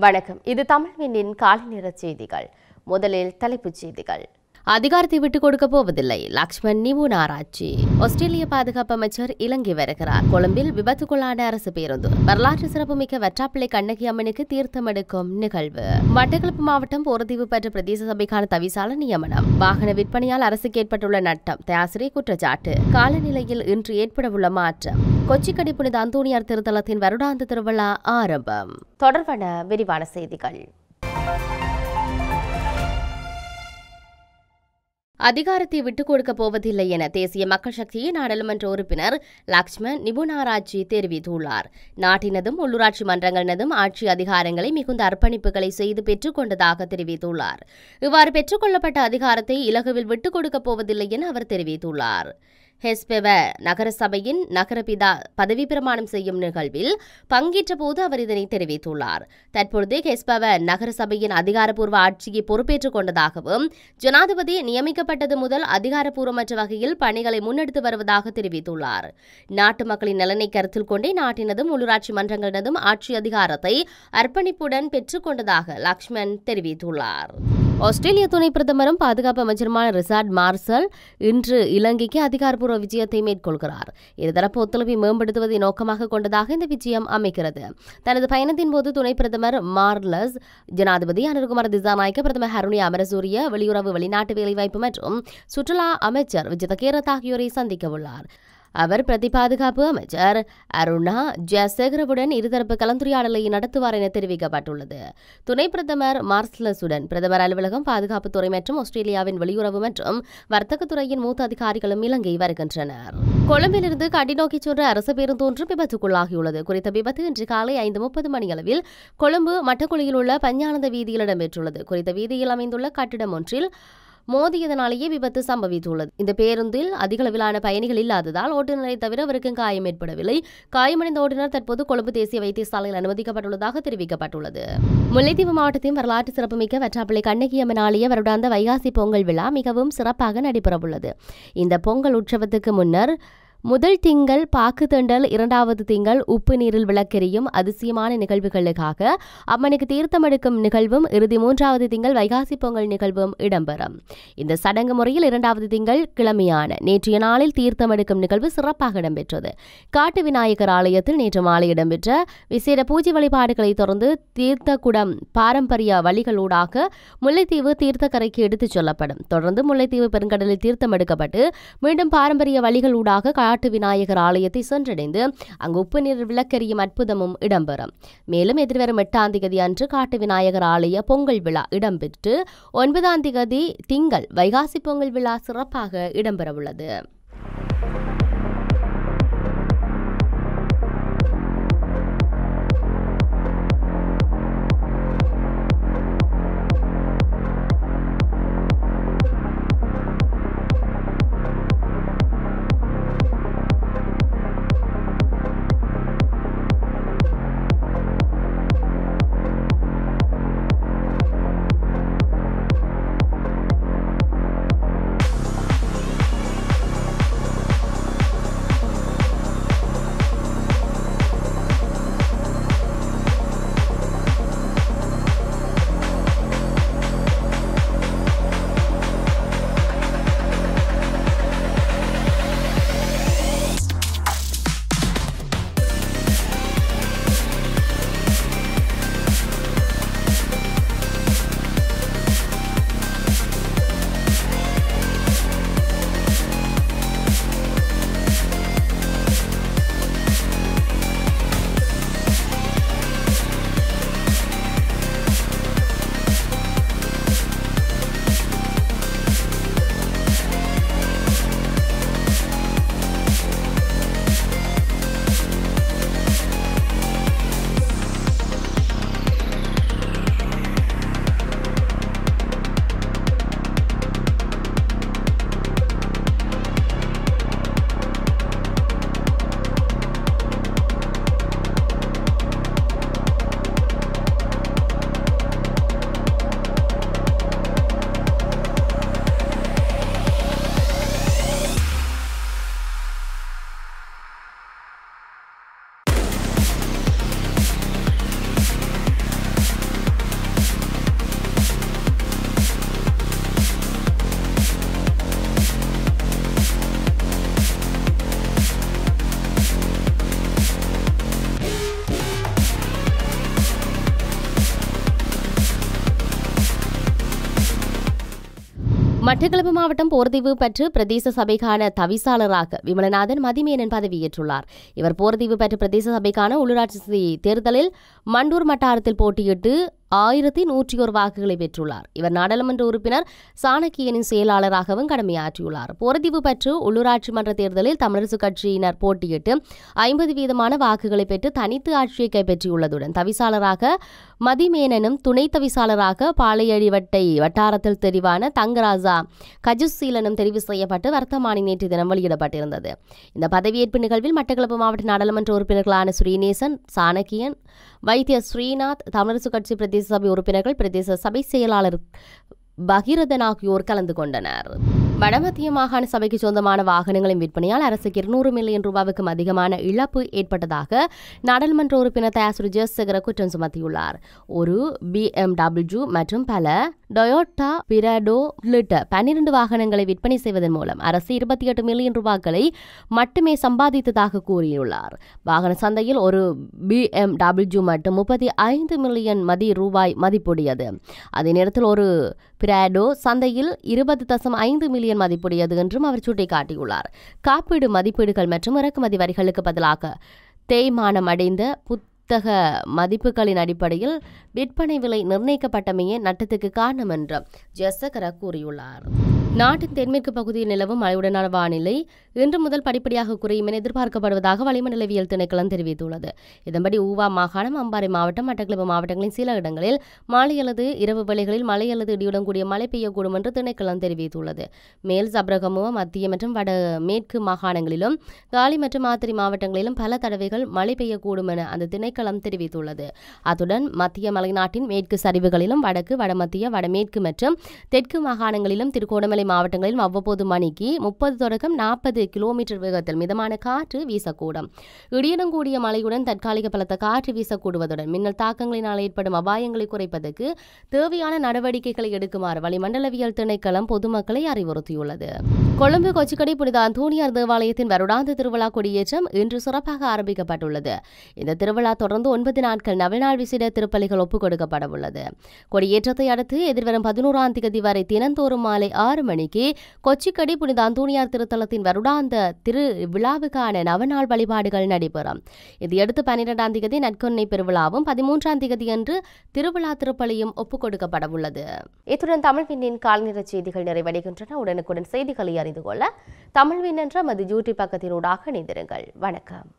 வணக்கம். இது தமிழ்வினின் காலை நேர செய்திகள். முதலில் தலைப்புச் செய்திகள். அதிகாரத்தை விட்டுக் கொடுக்க போவதில்லை, லக்ஷ்மன் நிபுணராட்சி. ஆஸ்திரேலிய பாதுகாப்பு அமைச்சர் இலங்கை வருகிறார். கொழும்பில் விபத்துக்குள்ளான அரசு பேருந்து. வரலாற்று சிறப்புமிக்க வற்றாப்பிள்ளை கண்ணகி அம்மனுக்கு தீர்த்தம் எடுக்கும் நிகழ்வு. மட்டக்களப்பு மாவட்டம் போரதீவு பெற்ற பிரதேச சபைக்கான தவிசாளர் நியமனம். வாகன விற்பனையால் அரசுக்கு ஏற்பட்டுள்ள நட்டம் தயாசிரி குற்றச்சாட்டு. காலநிலையில் இன்று ஏற்படவுள்ள மாற்றம். கொச்சிக்கடி புனித அந்தோணியார் திருத்தலத்தின் வருடாந்த திருவிழா ஆரம்பம். தொடர்பான விரிவான செய்திகள். அதிகாரத்தை விட்டுக் கொடுக்கப் போவதில்லை என தேசிய மக்கள் சக்தியின் நாடாளுமன்ற உறுப்பினர் லக்ஷ்மன் நிபுணராட்சி தெரிவித்துள்ளார். நாட்டினதும் உள்ளூராட்சி மன்றங்களினதும் ஆட்சி அதிகாரங்களை மிகுந்த அர்ப்பணிப்புகளை செய்து பெற்றுக் கொண்டதாக தெரிவித்துள்ளார். இவ்வாறு பெற்றுக் கொள்ளப்பட்ட அதிகாரத்தை இலகுவில் விட்டுக் கொடுக்கப் போவதில்லை என அவர் தெரிவித்துள்ளார். ஹெஸ்பெவ நகர சபையின் நகரபிதா பதவி பிரமாணம் செய்யும் நிகழ்வில் பங்கேற்ற போது அவர் இதனை தெரிவித்துள்ளார். தற்பொழுது ஹெஸ்பெவ நகர சபையின் அதிகாரப்பூர்வ ஆட்சியை பொறுப்பேற்றுக் கொண்டதாகவும் ஜனாதிபதி நியமிக்கப்பட்டது முதல் அதிகாரப்பூர்வமற்ற வகையில் பணிகளை முன்னெடுத்து வருவதாக தெரிவித்துள்ளார். நாட்டு மக்களின் நலனை கருத்தில் கொண்டே நாட்டினதும் உள்ளூராட்சி மன்றங்களினதும் ஆட்சி அதிகாரத்தை அர்ப்பணிப்புடன் பெற்றுக் கொண்டதாக லக்ஷ்மன் தெரிவித்துள்ளார். ஆஸ்திரேலிய துணை பிரதமரும் பாதுகாப்பு அமைச்சருமான ரிசார்ட் மார்சல் இன்று இலங்கைக்கு அதிகாரப்பூர்வ விஜயத்தை மேற்கொள்கிறார். இருதரப்பு ஒத்துழைப்பை மேம்படுத்துவதை நோக்கமாக கொண்டதாக இந்த விஜயம் அமைக்கிறது. தனது பயணத்தின் போது துணை பிரதமர் மார்லஸ், ஜனாதிபதி அனுர்குமார் திசாநாயக்க, பிரதமர் ஹருணி அமரசூரிய, வெளியுறவு வெளிநாட்டு வேலைவாய்ப்பு மற்றும் சுற்றுலா அமைச்சர் விஜித கேரத் ஆகியோரை சந்திக்க உள்ளார். அவர் பிரதி பாதுகாப்பு அமைச்சர் அருணா ஜெயசேகரவுடன் இருதரப்பு கலந்துரையாடலை நடத்துவார் என தெரிவிக்கப்பட்டுள்ளது. துணை பிரதமர் மார்ஸ்லஸுடன் பிரதமர் அலுவலகம், பாதுகாப்புத்துறை மற்றும் ஆஸ்திரேலியாவின் வெளியுறவு மற்றும் வர்த்தகத்துறையின் மூத்த அதிகாரிகளும் இலங்கை வருகின்றனர். கொழும்பிலிருந்து கண்டி நோக்கி சென்ற அரசு பேருந்து ஒன்று விபத்துக்குள்ளாகியுள்ளது. குறித்த விபத்து இன்று காலை 5:30 மணியளவில் கொழும்பு மட்டக்குழியில் உள்ள பஞ்ஞானந்த வீதியில் இடம்பெற்றுள்ளது. குறித்த வீதியில் அமைந்துள்ள கட்டிடம் ஒன்றில் மோதியதனாலேயே விபத்து சம்பவித்துள்ளது. இந்த பேருந்தில் அதிகளவிலான பயணிகள் இல்லாததால் ஓட்டுநரை தவிர அவருக்கும் காயம் ஏற்படவில்லை. காயமடைந்த ஓட்டுநர் தற்போது கொழும்பு தேசிய வைத்தியசாலையில் அனுமதிக்கப்பட்டுள்ளதாக தெரிவிக்கப்பட்டுள்ளது. முல்லைத்தீவு மாவட்டத்தின் வரலாற்று சிறப்புமிக்க வற்றாப்பிள்ளை கண்ணகி அம்மன் ஆலய வருடாந்த வைகாசி பொங்கல் விழா மிகவும் சிறப்பாக நடைபெறவுள்ளது. இந்த பொங்கல் உற்சவத்துக்கு முன்னர் முதல் திங்கள் பாக்கு தண்டல், இரண்டாவது திங்கள் உப்பு நீரில் விளக்கெரியும் அதிசயமான நிகழ்வுகளுக்காக அம்மனுக்கு தீர்த்தமெடுக்கும் நிகழ்வும், இறுதி 3வது திங்கள் வைகாசி பொங்கல் நிகழ்வும் இடம்பெறும். இந்த சடங்கு முறையில் 2வது திங்கள் கிழமையான நேற்றைய நாளில் தீர்த்தமெடுக்கும் நிகழ்வு சிறப்பாக இடம்பெற்றது. காட்டு விநாயகர் ஆலயத்தில் நேற்று மாலை இடம்பெற்ற விசேட பூஜை வழிபாடுகளை தொடர்ந்து தீர்த்த குடம் பாரம்பரிய வழிகளூடாக முல்லைத்தீவு தீர்த்தக்கரைக்கு எடுத்துச் செல்லப்படும். தொடர்ந்து முல்லைத்தீவு பெருங்கடலில் தீர்த்தம் எடுக்கப்பட்டு மீண்டும் பாரம்பரிய வழிகளூடாக காட்டு விநாயகர் ஆலயத்தை சென்றடைந்து அங்கு உப்பு நீர் விளக்கெரியும் அற்புதமும் இடம்பெறும். மேலும் எதிர்வரும் 8ஆம் தேதி அன்று காட்டு விநாயகர் ஆலய பொங்கல் விழா இடம்பெற்று 9ஆம் தேதி திங்கள் வைகாசி பொங்கல் விழா சிறப்பாக இடம்பெறவுள்ளது. மட்டக்களப்பு மாவட்டம் போர்தீவு பற்று பிரதேச சபைக்கான தவிசாளராக விமலநாதன் மதிமேனன் பதவியேற்றுள்ளார். இவர் போர்தீவு பற்று பிரதேச சபைக்கான உள்ளூராட்சி தேர்தலில் மண்டூர் வட்டாரத்தில் போட்டியிட்டு 1101 வாக்குகளை பெற்றுள்ளார். இவர் நாடாளுமன்ற உறுப்பினர் சாணக்கியனின் செயலாளராகவும் கடமையாற்றியுள்ளார். போர்தீவு பற்று உள்ளூராட்சி மன்ற தேர்தலில் தமிழரசு கட்சியினர் போட்டியிட்டு 50% வாக்குகளை பெற்று தனித்து ஆட்சியை கைப்பற்றியுள்ளதுடன் தவிசாளராக மதிமேனனும் துணை தவிசாளராக பாளையடிவட்டை வட்டாரத்தில் தெரிவான தங்கராஜா கஜுசீலனும் தெரிவு செய்யப்பட்டு வர்த்தமானி நேற்று தினம் வெளியிடப்பட்டிருந்தது. இந்த பதவியேற்பு நிகழ்வில் மட்டக்களப்பு மாவட்ட நாடாளுமன்ற உறுப்பினர்களான ஸ்ரீநேசன், சாணக்கியன், வைத்திய ஸ்ரீநாத், தமிழரசு கட்சி பிரதேச சபை உறுப்பினர்கள், பிரதேச சபை செயலாளர் பகீரதன் ஆகியோர் கலந்து கொண்டனர். வடமத்திய மாகாண சபைக்கு சொந்தமான வாகனங்களின் விற்பனையால் அரசுக்கு 200 மில்லியன் ரூபாவுக்கும் அதிகமான இழப்பு ஏற்பட்டதாக நாடாளுமன்ற உறுப்பினர் தயாசுரு ஜெயசேகர குற்றம் சுமத்தியுள்ளார். ஒரு BMW மற்றும் பல டொயோட்டா பிராடோ உள்ளிட்ட 12 வாகனங்களை விற்பனை செய்வதன் மூலம் அரசு 28 மில்லியன் ரூபாய்களை மட்டுமே சம்பாதித்ததாக கூறியுள்ளார். வாகன சந்தையில் ஒரு BMW மட்டும் 35 மில்லியன் ரூபாய் மதிப்புடையது. அதே நேரத்தில் ஒரு பிராடோ சந்தையில் 20.5 மில்லியன் மதிப்புடையது என்றும் அவர் சுட்டிக்காட்டியுள்ளார். காப்பீடு மதிப்பீடுகள் மற்றும் இறக்குமதி வரிகளுக்கு பதிலாக தேய்மானம் அடைந்த புத்தக மதிப்புகளின் அடிப்படையில் விற்பனை விலை நிர்ணயிக்கப்பட்டமையே நட்டத்துக்கு காரணம் என்று ஜெயசேகர கூறியுள்ளார். நாட்டின் தென்மேற்கு பகுதியில் நிலவும் மழையுடனான வானிலை இன்று முதல் படிப்படியாக குறையும் என எதிர்பார்க்கப்படுவதாக வளிமண்டலவியல் திணைக்களம் தெரிவித்துள்ளது. இதன்படி ஊவா மாகாணம், அம்பாறை மாவட்டம், மட்டக்களப்பு மாவட்டங்களின் சில இடங்களில் மாலை அல்லது இரவு வேளைகளில் மழை அல்லது இடியுடன் கூடிய மழை பெய்யக்கூடும் என்று திணைக்களம் தெரிவித்துள்ளது. மேல் சப்ரகமுவ, மத்திய மற்றும் வட மேற்கு மாகாணங்களிலும் காலி மற்றும் மாத்திரை மாவட்டங்களிலும் பல தடவைகள் மழை பெய்யக்கூடும் என அந்த திணைக்களம் தெரிவித்துள்ளது. அத்துடன் மத்திய மலைநாட்டின் மேற்கு சரிவுகளிலும் வடக்கு, வடமத்திய, வடமேற்கு மற்றும் தெற்கு மாகாணங்களிலும் திருகோணமலை மாவட்டங்களில் அவ்வப்போது மணிக்கு 30 தொடக்கம் 40 கிலோமீட்டர் வேகத்தில் மிதமான காற்று வீசக்கூடும். இடியுடன் கூடிய மழையுடன் தற்காலிக பலத்த காற்று வீசக்கூடுவதுடன் மின்னல் தாக்கங்களினால் ஏற்படும் அபாயங்களை குறைப்பதற்கு தேவையான நடவடிக்கைகளை எடுக்குமாறு வளிமண்டலவியல் திணைக்களம் பொதுமக்களை அறிவுறுத்தியுள்ளது. கொழும்பு கொச்சிக்கடை புனித அந்தோனியார் தேவாலயத்தின் வருடாந்த திருவிழா கொடியேற்றம் இன்று சிறப்பாக ஆரம்பிக்கப்பட்டுள்ளது. இந்த திருவிழா தொடர்ந்து 9 நாட்கள் நவநாள் விசேட திருப்பலிகள் ஒப்புக் கொடுக்கப்பட உள்ளது. கொடியேற்றத்தை அடுத்து எதிர்வரும் 11ஆம் தேதி வரை தினந்தோறும் மாலை 6 மணிக்கு கொச்சிக்கடை புனித அந்தோனியார் திருத்தலத்தின் வருடாந்த திருவிழாவுக்கான நவநாள் வழிபாடுகள் நடைபெறும். இதையடுத்து 12ஆம் தேதி நற்கொன்னை பெருவிழாவும் 13ஆம் தேதி அன்று திருவிழா திருப்பலியும் ஒப்புக் கொடுக்கப்பட உள்ளது. இத்துடன் தமிழ் விண்ணின் கால்நிற செய்திகள் நிறைவடைகின்றன. உடனுக்குடன் செய்திகளை அறிந்து கொள்ள தமிழ் விண் என்ற மது யூடியூப் பக்கத்தினூடாக இணைந்திருங்கள். வணக்கம்.